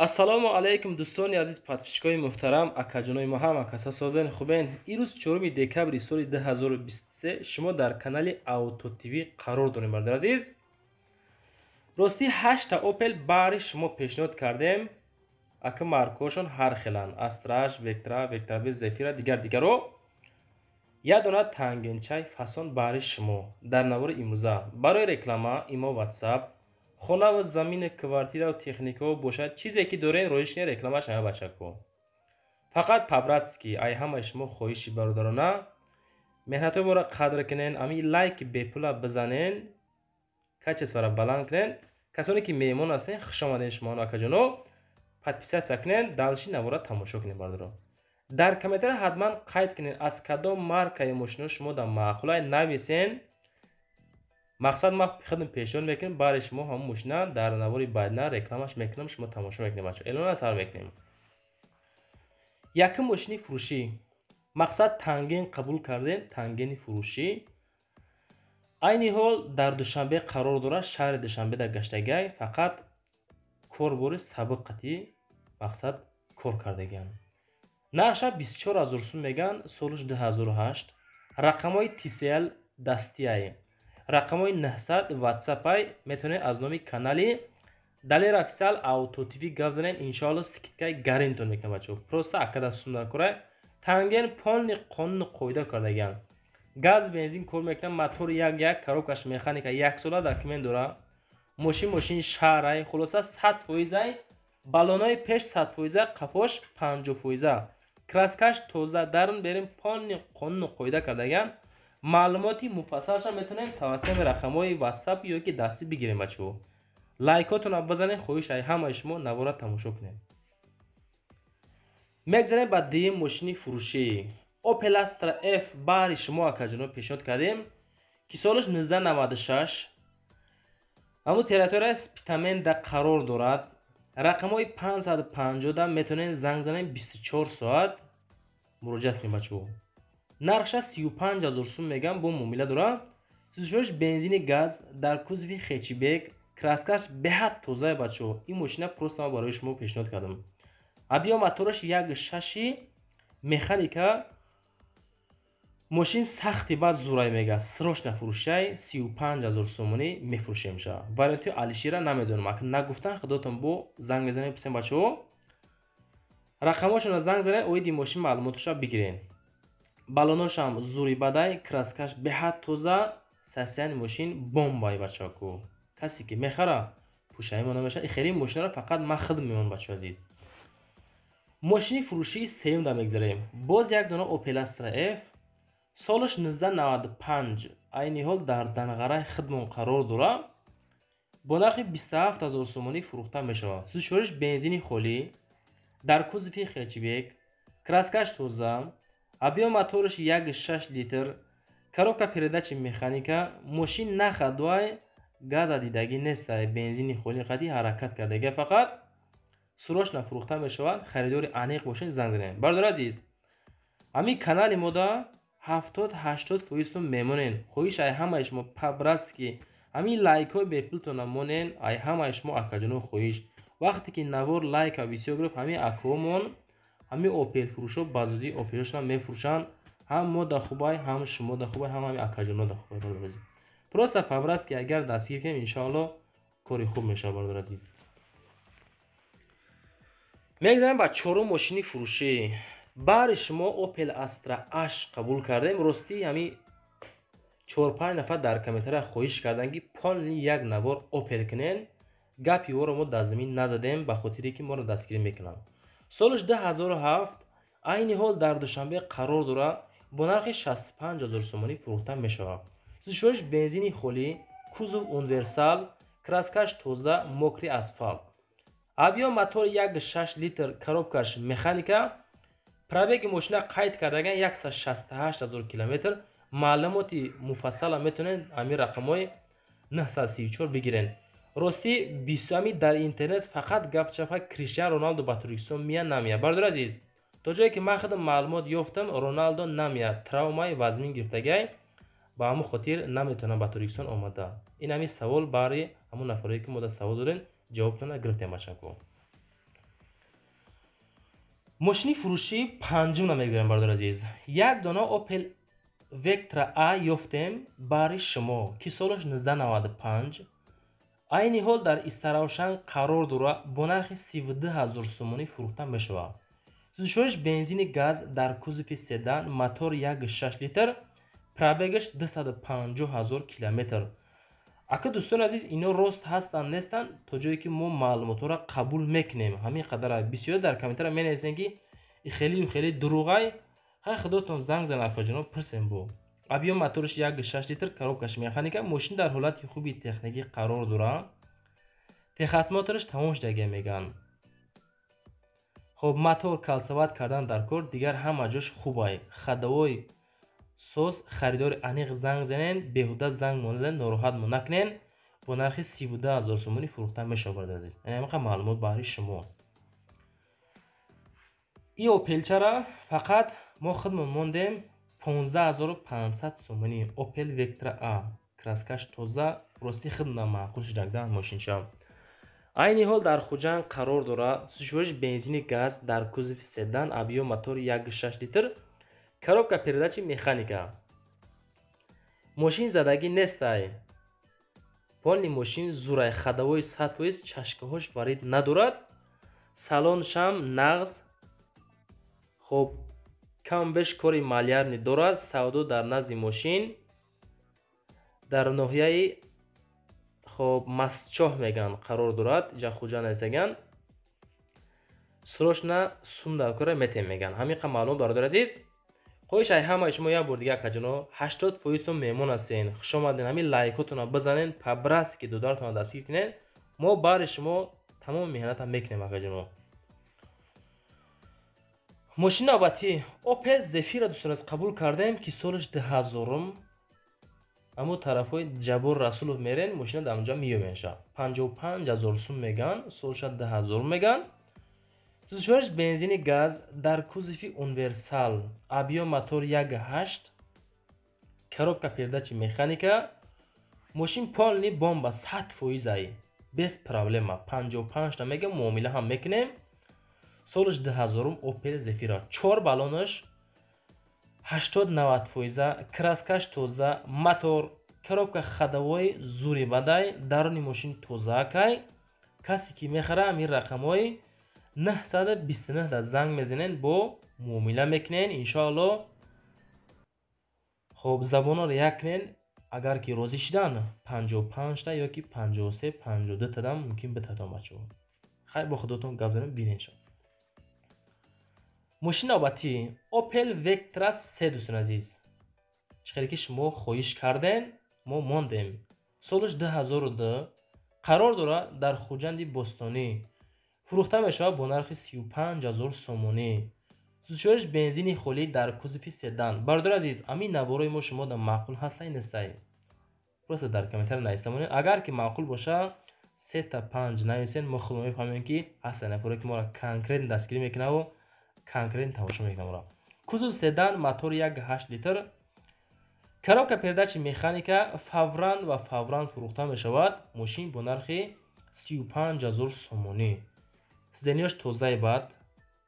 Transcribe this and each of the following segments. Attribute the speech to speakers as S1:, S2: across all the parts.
S1: ассалому алайкум дӯстони азиз подписчикои муҳтарам, акаҷонои мо ҳам акасасозени хубен. Ирӯз 4 декабри соли 2023 шумо дар канали Auto TV қарор дорем. Бардор азиз, рости 8 та Opel баъри шумо пешниҳод кардем. Ака маркаҳошон ҳар хеланд: Astra, Vectra, Vectra B, Zafira, дигаро. Як дона тангенчаи фасон баъри шумо дар навори имрӯза. Барои реклама имо WhatsApp, خانه و زمین کوارتیر و تکنیک و باشد چیزی که دارین رویش نه رکلامش همه بچکو. فقط پابراتسکی ای همه شما خواهشی برادرانه مهنتو برا قدر کنین، امی لایک به پولا بزنین، کچس برا بلند کنین. کسانی که میمون هستین خوش آمدین شما ناکجانو پادپیسات کنین، دانشی نوارا تماشا کنین برادران. در کامنتر حتما قید کنین از کدام مارکای ماشین شما در معقولای نویسین. مقصد ما خودم پیشون میکنیم برای شما هم ماشین در نواری بعدنا رکلامش میکنم، شما تماشا میکنیم. بچه اعلان از سر میکنیم. یکم ماشین فروشی، مقصد تنگین قبول کردین، تنگین فروشی. اینی حال در دوشنبه قرار داره، شهر دوشنبه در گشتگی فقط کاربر سابقتی مقصد کار کردگان. نرخش 24000 سوم میگن، سالش 2008. رقمای TCL دستیه، رقمای 900 واتساپای میتونه از نام کانالی دلیر افیسال Auto TV گپ زنین. انشالله سکیتکای گارانتی میکنم بچو. پروسه اکدا سوم نکره تنگین پان قانون قاعده کردگان. گاز بنزین کار میکنه، موتور یک کاروکاش مکانیک یک ساله داکیومنت داره. ماشین شهرای خلاصه 100%، بالونای پیش 100%، قفاش 50%. کراسکاش توزه درن بریم پان قانون قاعده کردگان. معلوماتی مفصلش میتونین توسط رقم‌های واتساپ یا که دستی بگیریم بچو. لایکاتون رو بزنین، خواهش همه شما نوارا تماشا کنین. میگذاریم بعد دیگه ماشین فروشی Opel Astra F باری شما اکجانو پیشنهاد کردیم که سالش 1996. اما تریتور اسپیتامنت در قرار دارد. رقم‌های 550 میتونین زنگ زنین 24 ساعت مراجعه کنین بچو. نرخش 35000 سوم میگم با معامله داره. سوزش بنزین گاز در کوزوی خیچیبک، کراسکاش به حد توزه بچو. این ماشین پروسه ما برای شما پیشنهاد کردم. ابیا موتورش یک شاشی مکانیکا. ماشین سختی بعد زورای میگه. سروش نفروشه 35000 سومونی میفروشه میشه. وارنتی علیشیرا نمیدونم، اگه نگفتن خودتون با زنگ بزنید بسیم بچو. رقماشون زنگ زنید اوید این ماشین معلوماتش بگیرین. بالوناش هم زوری بدای، کراسکاش به حد توزه. ساسیان ماشین بمبای بچه کو. کسی که میخره پوشایی ما نمیشه. خیلی ماشین را فقط من خودم میمون بچه عزیز. ماشین فروشی سیم دا میگذاریم. باز یک دونه Opel Astra F سالش 1995. اینی حال در دنغره خدمون قرار داره. با نرخ 27000 سومانی فروخته میشه. سوزش بنزینی خالی در کوزوی خیچیبک، کراسکاش توزه. ابیا موتورش 1.6 لیتر، коробка передач механика. ماشین نخدوای گاز دیدگی نیست، بنزینی خالی قدی حرکت کردگی فقط سروش نفروخته میشود. خریدار انیق ماشین زنگ زنین. برادر عزیز، امی کانال ما دا 70-80% میمونین. خواهش ای همه شما پابراتسکی امی لایک های به پلتون نمونین. ای همه شما اکجانو خواهش وقتی که نوار لایک و ویدیوگراف امی اکومون امی Opel فروشو بازدی Opelش هم میفروشن. هم ما دا خوبای هم شما دا خوبای هم اکجانو دا خوبای. برادر عزیز پروسه پابرات که اگر دستگیر کنیم انشاءالله کاری خوب میشه. برادر عزیز میگذاریم با چهارم ماشین فروشی برای شما Opel Astra H قبول کردیم. راستی همی 4-5 نفر در کامنتر خواهش کردن که پان یک نوار Opel کنین. گپی رو ما در زمین نزدیم به خاطری که ما رو دستگیر میکنن. سالش 2007. اینی حال در دوشنبه قرار داره. با نرخ 65000 سومانی فروخته میشه. سوزش بنزینی خالی، کوزو اونورسال، کراسکاش توزه، موکری اسفالت. ابیا موتور 1.6 لیتر، коробкаш مکانیکا. پرابگ ماشین قید کردگان 168000 کیلومتر. معلوماتی مفصل میتونن امی رقمای 934 بگیرن. راستی 20 در اینترنت فقط گپ چفا کریستیانو رونالدو باتوریکسون میاد نمیاد. برادر عزیز تا جایی که من خودم معلومات یافتم رونالدو نمیاد، ترومای وزمین گرفتگی با همون خاطر نمیتونه باتوریکسون اومده. این همی سوال برای همون نفرایی که ما سوال دارن جواب کنه گرفتیم باشن کو. ماشین فروشی پنجم نمیگذارم برادر عزیز. یک دانه اوپل وکترا A یافتیم برای شما که سالش 1995. این حال در استراوشن قرار داره با نرخ 12000 سومونی فروخته میشود. سوزشش بنزین گاز در کوزوف سدان موتور 1.6 لیتر پرابگش 250000 کیلومتر. اگه دوستان عزیز اینا راست هستن نیستن تا جایی که ما معلومات را قبول میکنیم همین قدر. بسیار در کامنتر می نویسین که خیلی دروغه. های خداتون زنگ زن اکا جناب پرسیم بو. ابیو موتورش 1.6 لیتر کاروبکش مکانیکا ماشین در حالت خوبی تکنیکی قرار داره. تخصصاتش تمام شده میگن. خب موتور کالسوات کردن در کار دیگر همه جاش خوبه. خداوی سوز خریدار انیق زنگ زنین بهوده زنگ مونزن ناراحت نکنین با نرخ 12000 سومونی فروخته میشه برادر عزیز. این همه معلومات برای شما. این اوپل چرا فقط ما خودمون موندیم 15500 سومونی اوپل وکترا A کراسکش تازه راستی خدمت معقول شده ماشین شام. این حال در خوجان قرار داره. سوزش بنزین گاز در کوزوف سدان ابیو موتور 1.6 لیتر коробка передачи механика. ماشین زدگی نیست. پلی ماشین زورای خداوی سطویز چشکهاش ورید ندارد. سالنش هم نغز. خب کم بیش کاری مالیار ندارد. سودو در نزد ماشین در ناحیه خب مسچاه میگن قرار دارد. جا خوجا نیستگن. سروشنا سوندا کره مته میگن. همین معلوم برادر عزیز. خوش ای همه شما یک بار دیگه کجانو 80% میمون هستین. خوش آمدین. همین لایکاتون رو بزنین پبرس که دودارتون دستگیر کنین. ما برای شما تمام مهنت هم میکنیم کجانو. ماشین نوبتی اوپل زفیر دوستان از قبول کردیم که سالش 10000م. اما طرفای جبور رسولوف میرن ماشین در اونجا میومنشه 55000 سوم میگن سالش 10000 میگن. سوزشش بنزین گاز در کوزوف اونیورسال ابیو موتور 1.8 коробка передачи механика. ماشین پالنی بمب 100% без проблема 55 تا میگه معامله هم میکنیم. سالش 10000 اوپل زفیرا 4 بالونش 80-90% کراسکش توزه موتور коробка ходовой زوری بدای درون ماشین توزه کای. کسی که میخره همین رقمای 929 در زنگ میزنین با معامله میکنین انشاءالله. خب زبان رو یک کنین اگر که راضی شدن 55 تا یا که 53 52 تا دم ممکن بتاتون بچه ها. خیلی با خودتون گپ زنیم بینین شد. ماشین نوبتی اوپل وکترا 3 دوستان عزیز. چخیلی که شما خواهش کردین ما موندیم. سالش 2002 قرار داره در خوجند بستانی فروخته میشه با نرخ 35000 سومونی. سوزشش بنزین خالی در کوزوف سدان. برادر عزیز همین نوارای ما شما در معقول هستی نیستی؟ پس در کامنتر نویسید. اگر که معقول باشه 3 تا 5 نویسین ما خودمون میفهمیم که هستی نفره که ما را کانکریت دستگیری میکنه و کانکریت تماشا میکنه. ما را کوزوف سدان موتور 1.8 لیتر коробка передачи механика فوران فروخته میشود. ماشین با نرخ 35000 سومونی. سیدنیاش توزه بعد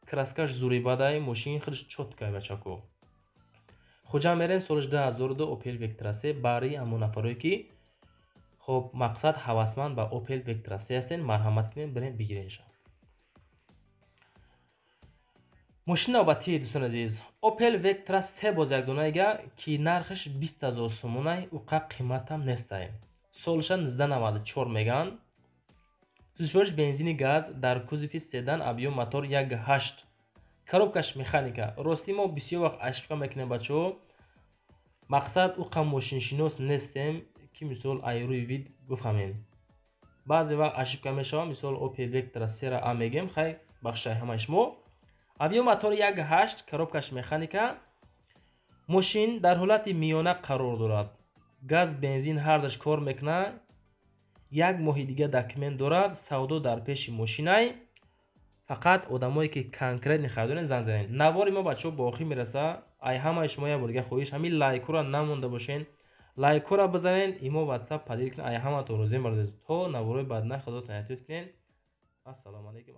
S1: کراسکش زوری بدای ماشین خودش چوتکای بچاکو. خوجا میرن سالش 2002 اوپل وکترا 3 برای همون نفرایی که خب مقصد هوسمند با اوپل وکترا 3 هستین مرحمت کنین برین بگیرینش. ماشین نوبتی دوستان عزیز اوپل وکترا 3 باز یک دونه ایگه که نرخش 20000 سومونه اوقا قیمت هم نیسته. سالش 1994 میگن. سوزش بنزین گاز در کوزوف سدان ابیو موتور 1.8 коробкаш механика. راستی ما بسیار وقت اشکا میکنیم بچه. مقصد اوقا ماشین شناس نیستیم که مثال ایروی وید بفهمیم. بعضی وقت اشکا میشه مثال اوپل وکترا 3 را میگیم خیلی بخشای همش ما. ابیو موتور 1.8 коробкаш механика. ماشین در حالت میانه قرار دارد. گاز بنزین هر دش کار میکنه. یک ماه دیگه داکمنت دارد. سودا در پیش ماشینای فقط آدمایی که کانکریت نخریدن زنگ زنین. نواری ما بچه ها باقی میرسه. ای همه شما یه برگه خواهش همین لایک را نمونده باشین. لایک را بزنین. ایما واتساپ پدید کنین. ای همه تو روزی مرد تا نواری بعد نه خدا تهیت کنین. السلام علیکم.